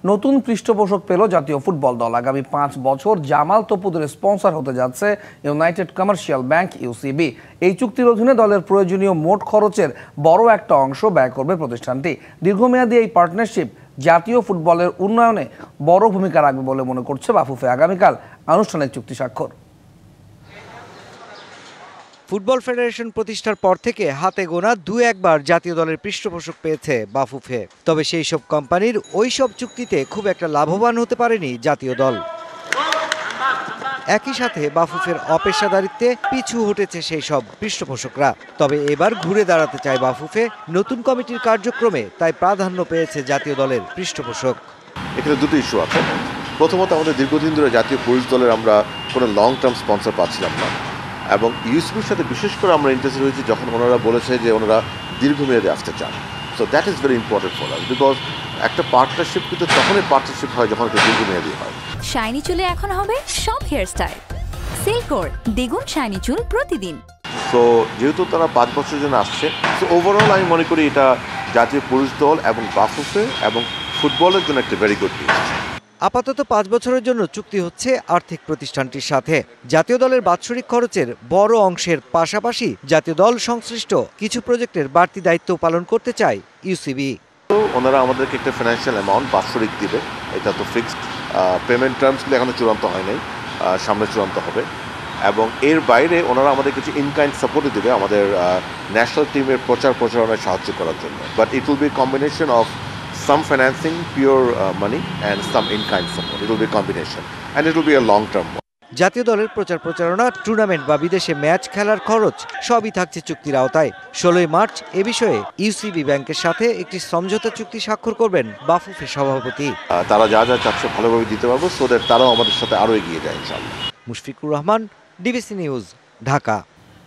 নতুন পৃষ্ঠপোষক পেল জাতীয় ফুটবল দল। আগামী 5 বছর জামাল তপুদের স্পন্সর হতে যাচ্ছে ইউনাইটেড কমার্শিয়াল ব্যাংক ইউসিবি। এই চুক্তির অধীনে দলের প্রয়োজনীয় মোট খরচের বড় একটা অংশ ব্যয় করবে প্রতিষ্ঠানটি। দীর্ঘমেয়াদী এই পার্টনারশিপ জাতীয় ফুটবলের উন্নয়নে বড় ভূমিকা রাখবে বলে মনে করছে বাফুফে। আগামীকাল আনুষ্ঠানিক চুক্তি স্বাক্ষর। ফুটবল ফেডারেশন প্রতিষ্ঠার পর থেকে হাতে গোনা 2-1 বার জাতীয় দলের পৃষ্ঠপোষক পেয়েছে বাফুফে। তবে সেই সব কোম্পানির ওই সব চুক্তিতে খুব একটা লাভবান হতে পারেনি জাতীয় দল। একই সাথে বাফুফের অপেশাদারিত্বে পিছু হটেছে সেই সব পৃষ্ঠপোষকরা। তবে এবার ঘুরে দাঁড়াতে চায় বাফুফে। নতুন কমিটির কার্যক্রমে তাই প্রাধান্য পেয়েছে জাতীয় দলের পৃষ্ঠপোষক। এখানে দুটো ইস্যু আছে। প্রথমত, আমাদের দীর্ঘদিন ধরে জাতীয় পুরুষ দলের আমরা কোনো লং টার্ম স্পন্সর পাচ্ছিলাম না, এবং ইউসিবির সাথে বিশেষ করে আমরা ইন্টারেস্টেড হয়েছি যখন ওনারা বলেছে যে ওনারা দীর্ঘমেয়াদে আসতে চান। So that is very important for us, because একটা পার্টনারশিপ কিন্তু তখনই পার্টনারশিপ হয় যখন একটা দীর্ঘমেয়াদী হয়। শাইনি চুলে এখন হবে সব হেয়ার স্টাইল। সিল্কোর দ্বিগুণ শাইনি চুল প্রতিদিন। সো যেহেতু তারা 5 বছরের জন্য আসছে, সো ওভারঅল আমি মনে করি এটা জাতীয় পুরুষ দল এবং বাফুফে এবং ফুটবলের জন্য একটা ভেরি গুড ডিল। আপাতত 5 বছরের জন্য চুক্তি হচ্ছে আর্থিক প্রতিষ্ঠানটির সাথে। জাতীয় দলের বাৎসরিক খরচের বড় অংশের পাশাপাশি জাতীয় দল সংশ্লিষ্ট কিছু প্রজেক্টের বাড়তি দায়িত্ব পালন করতে চায় ইউসিবি। তো ওনারা আমাদেরকে একটা ফিনান্সিয়াল অ্যামাউন্ট বাৎসরিক দিবে, এটা তো ফিক্সড। পেমেন্ট টার্মসগুলো এখনো চূড়ান্ত হয় নাই, সামনে চূড়ান্ত হবে। এবং এর বাইরে ওনারা আমাদের কিছু ইনকাইন্ড সাপোর্টও দেবে আমাদের ন্যাশনাল টিমের প্রচারণায় সাহায্য করার জন্য। But it will be combination of some financing, pure money, and some in-kind support. It will be a combination, and it will be a long-term one. জাতীয় দলের প্রচারণা, টুর্নামেন্ট বা বিদেশে ম্যাচ খেলার খরচ সবই থাকছে চুক্তির আওতায়। 16 মার্চ এ বিষয়ে ইউসিবি ব্যাংকের সাথে একটি সমঝোতা চুক্তি স্বাক্ষর করবেন বাফুফে সভাপতি। তারা যা যা চাচ্ছে ভালোভাবে দিতে পারবো, সো দ্যাট তারাও আমাদের সাথে আরো এগিয়ে যায় ইনশাআল্লাহ। Mushfiqur Rahman, DBC news, Dhaka.